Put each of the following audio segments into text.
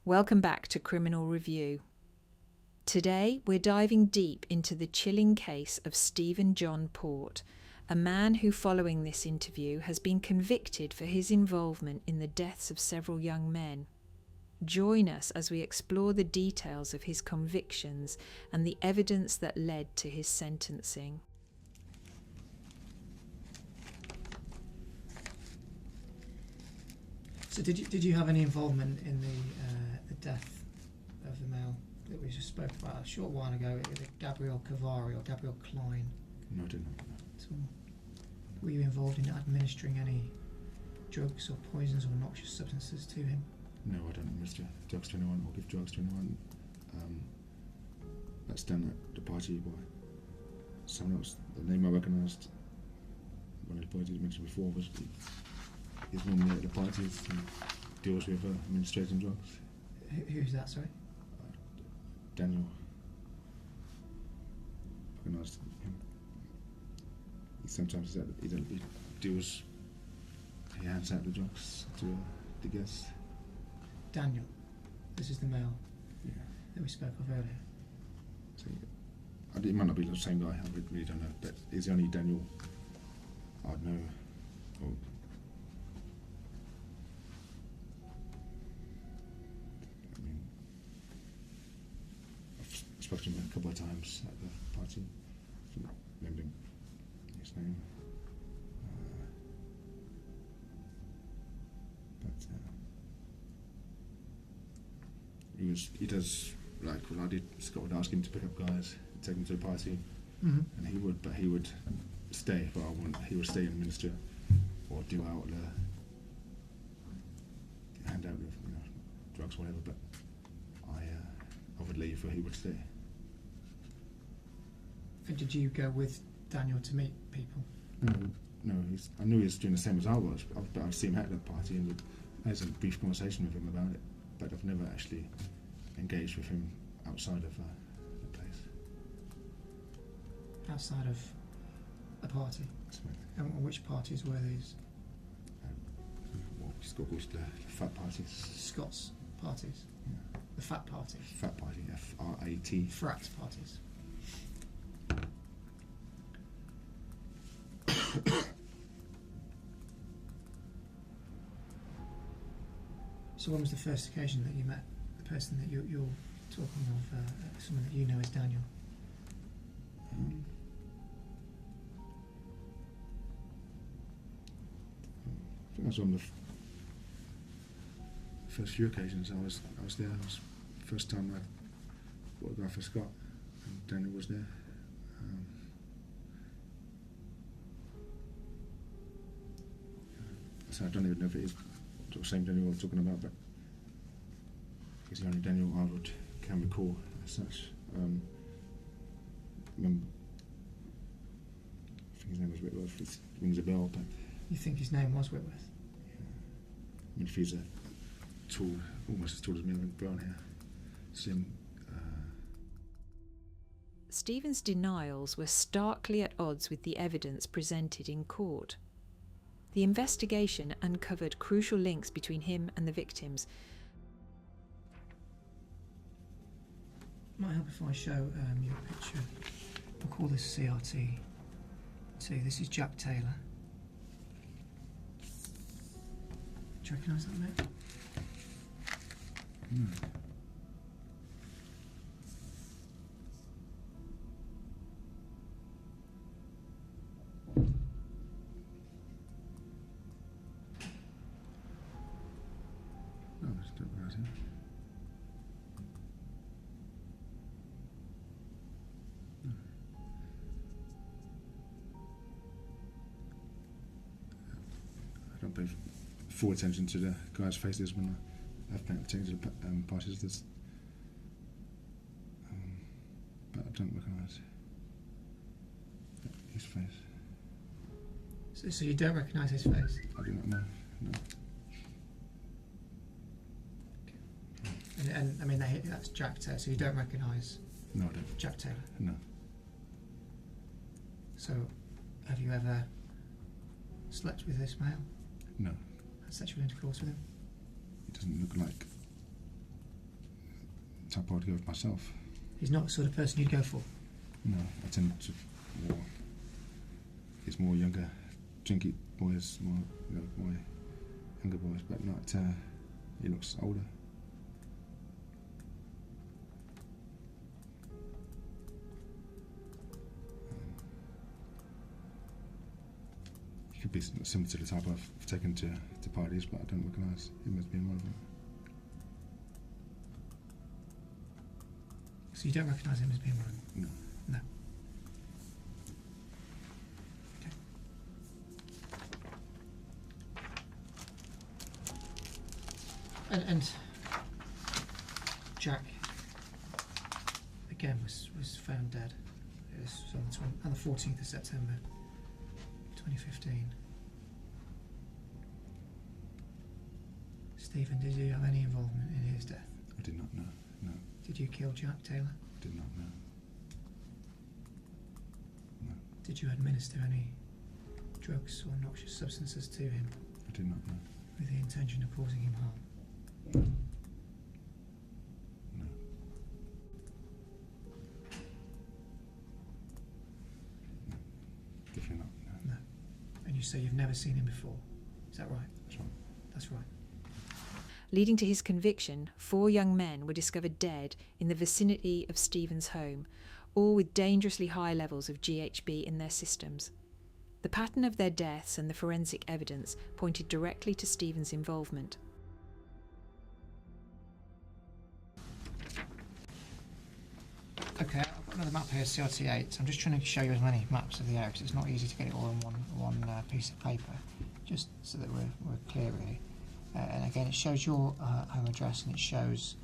Welcome back to Criminal Review. Today we're diving deep into the chilling case of Stephen John Port, a man who, following this interview, has been convicted for his involvement in the deaths of several young men. Join us as we explore the details of his convictions and the evidence that led to his sentencing. So did you have any involvement in the death of the male that we just spoke about a short while ago, Gabriel Cavari or Gabriel Klein? No, I didn't. At all. Were you involved in administering any drugs or poisons or noxious substances to him? No, I don't administer drugs to anyone or give drugs to anyone. That's done at the party by someone else. The name I recognised, one of the boys you mentioned before, was he's normally at the parties and deals with administrating drugs. Who's that, sorry? Daniel. Recognised him. Sometimes he deals, he hands out the drugs to the guests. Daniel. This is the male Yeah. that we spoke of earlier. So, it might not be the same guy, I really don't know, but is the only Daniel I'd know. Or, I mean, I've spoken to him a couple of times at the party, remembering his name. He does, like when I did, Scott would ask him to pick up guys, take them to the party, Mm-hmm. and he would stay, but he would stay and administer or do out hand out drugs, whatever, but I would leave where he would stay. And did you go with Daniel to meet people? No, I knew he was doing the same as I was, but I'd see him at the party and I had a brief conversation with him about it, but I've never actually engaged with him outside of the place. Outside of a party? And which parties were these? What Scott calls the fat parties. Scott's parties? Yeah. The fat party? Fat party, F-R-A-T. Frat parties? So when was the first occasion that you met the person that you're talking of, someone that you know as Daniel? I think I saw him the first few occasions I was there. It was the first time I photographed for Scott, and Daniel was there. So I don't even know if it is the same Daniel I was talking about, but he's the only Daniel I can recall as such. Remember, I think his name was Whitworth. It rings a bell, but You think his name was Whitworth? I mean, if he's tall, almost as tall as me, with brown hair, slim. Stephen's denials were starkly at odds with the evidence presented in court. The investigation uncovered crucial links between him and the victims. Might help if I show you a picture. We'll call this CRT. So this is Jack Taylor. Do you recognise that, mate? No, it's not right here. I don't pay full attention to the guys' faces when I've paid attention to the parties. But I don't recognise his face. So you don't recognise his face? I do not know. No. And I mean, that's Jack Taylor, so you don't recognise No, I don't. Jack Taylor? No. So, have you ever slept with this male? No. Had sexual intercourse with him? He doesn't look like type I would go with myself. He's not the sort of person you'd go for. No, I tend to more. It's more younger, drinky boys, more younger boys, but not. He looks older. He could be similar to the type I've taken to parties, but I don't recognise him as being one of them. So you don't recognise him as being one of them? No. No. Okay. And Jack again was found dead. It was on the 14th of September 2015. Stephen, did you have any involvement in his death? I did not know. No. Did you kill Jack Taylor? I did not know. No. Did you administer any drugs or noxious substances to him I did not know. with the intention of causing him harm? No. No. No. Definitely not. No. No. And you say you've never seen him before. Is that right? That's right. That's right. Leading to his conviction, 4 young men were discovered dead in the vicinity of Stephen's home, all with dangerously high levels of GHB in their systems. The pattern of their deaths and the forensic evidence pointed directly to Stephen's involvement. Okay, I've got another map here, CRT8. I'm just trying to show you as many maps of the area because it's not easy to get it all in one piece of paper, just so that we're clear really. And again, it shows your home address, and it shows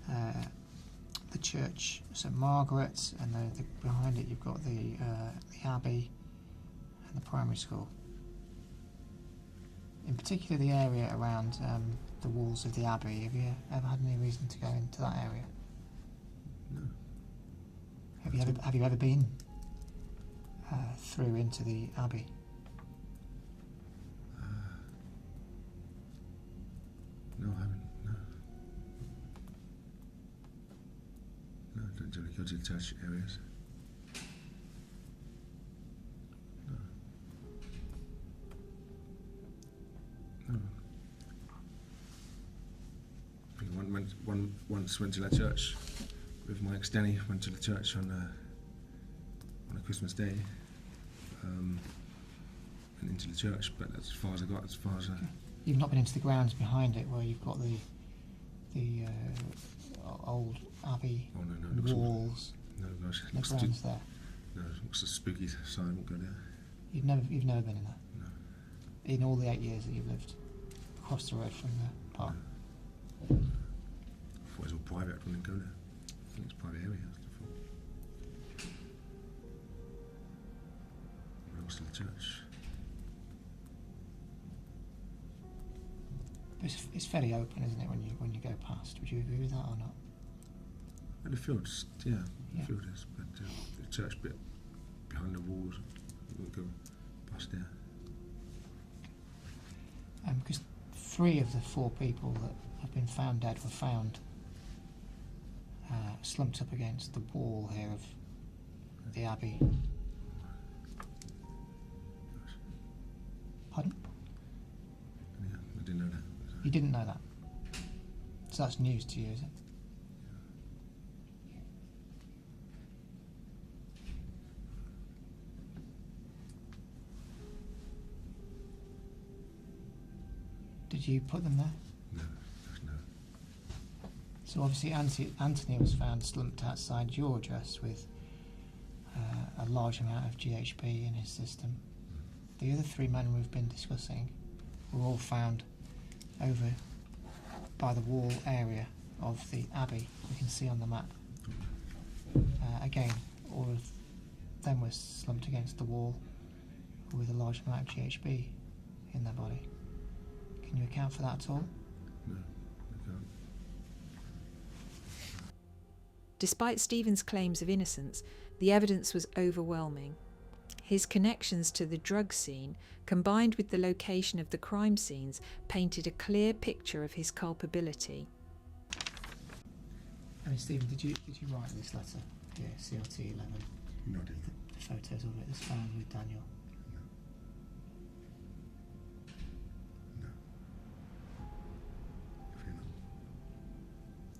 the church St Margaret, and behind it you've got the abbey and the primary school. In particular, the area around the walls of the abbey. Have you ever had any reason to go into that area? No. Have you ever been through into the abbey? No, I haven't. No. No, I don't generally go to the church areas. No. No. I think once went to that church with my ex-Danny. Went to the church on a Christmas day. Went into the church, but that's as far as I got. As far as You've not been into the grounds behind it where you've got the old abbey walls. No, The grounds there. No, it looks a spooky, so I won't go there. You've never been in there. No. In all the 8 years that you've lived across the road from the park. I thought it was all private. I wouldn't go there. I think it's a private area. Belongs to the church. It's fairly open, isn't it, when you go past? Would you agree with that or not? And the fields, yeah, Yeah. the field is, but the church bit behind the walls, we'll go past there. Because 3 of the 4 people that have been found dead were found slumped up against the wall here of the abbey. Pardon? Yeah, I didn't know that. You didn't know that? So that's news to you, is it? Did you put them there? No. So obviously Anthony was found slumped outside your address with a large amount of GHB in his system. The other 3 men we've been discussing were all found over by the wall area of the abbey. You can see on the map. Again, all of them were slumped against the wall with a large amount of GHB in their body. Can you account for that at all? No, I can't. Despite Stephen's claims of innocence, the evidence was overwhelming. His connections to the drug scene, combined with the location of the crime scenes, painted a clear picture of his culpability. I mean, Stephen, did you write this letter here, CRT 11? No, I didn't. The photos of it that's found with Daniel. No. If you know.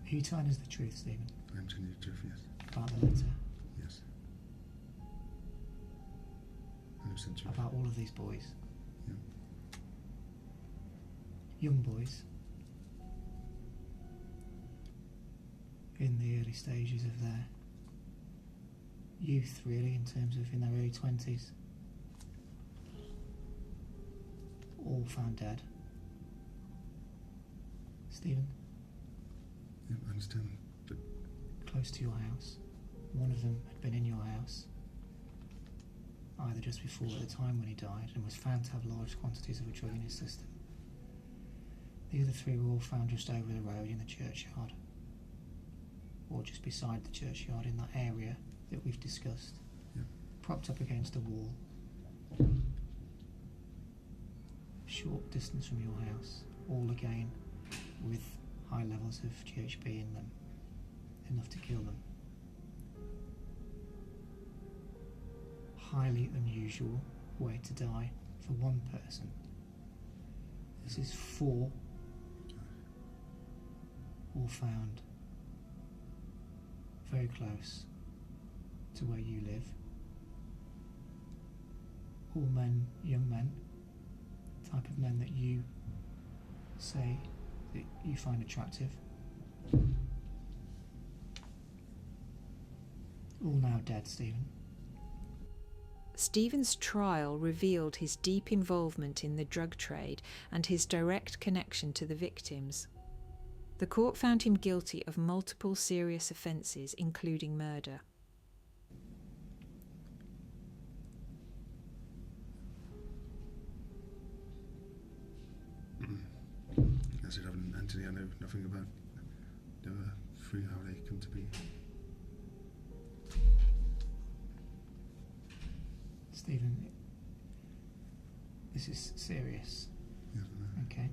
Are you telling us the truth, Stephen, I'm telling you the truth, yes. about the letter? Yes. 100% truth. About all of these boys? Yeah. Young boys? In the early stages of their youth, really, in terms of in their early 20s. All found dead. Stephen? Yeah, I understand. But Close to your house. One of them had been in your house, either just before or at the time when he died, and was found to have large quantities of a drug in his system. The other three were all found just over the road in the churchyard, or just beside the churchyard in that area that we've discussed, yeah. propped up against a wall, short distance from your house, all again with high levels of GHB in them, enough to kill them. Highly unusual way to die for one person. This is 4, all found very close to where you live. All men, young men, type of men that you say that you find attractive. All now dead, Stephen. Stephen's trial revealed his deep involvement in the drug trade and his direct connection to the victims. The court found him guilty of multiple serious offences, including murder. As it happened, Anthony, I know nothing about the other three, how they come to be. Stephen, this is serious, Yes, I know. okay?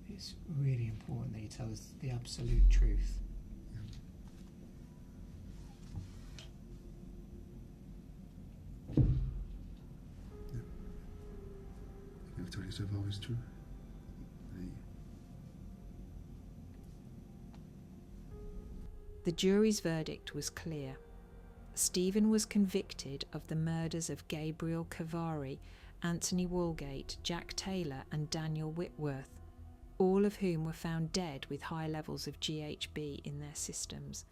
It's really important that you tell us the absolute truth. I've told you so far is true. The jury's verdict was clear. Stephen was convicted of the murders of Gabriel Cavari, Anthony Walgate, Jack Taylor and Daniel Whitworth, all of whom were found dead with high levels of GHB in their systems.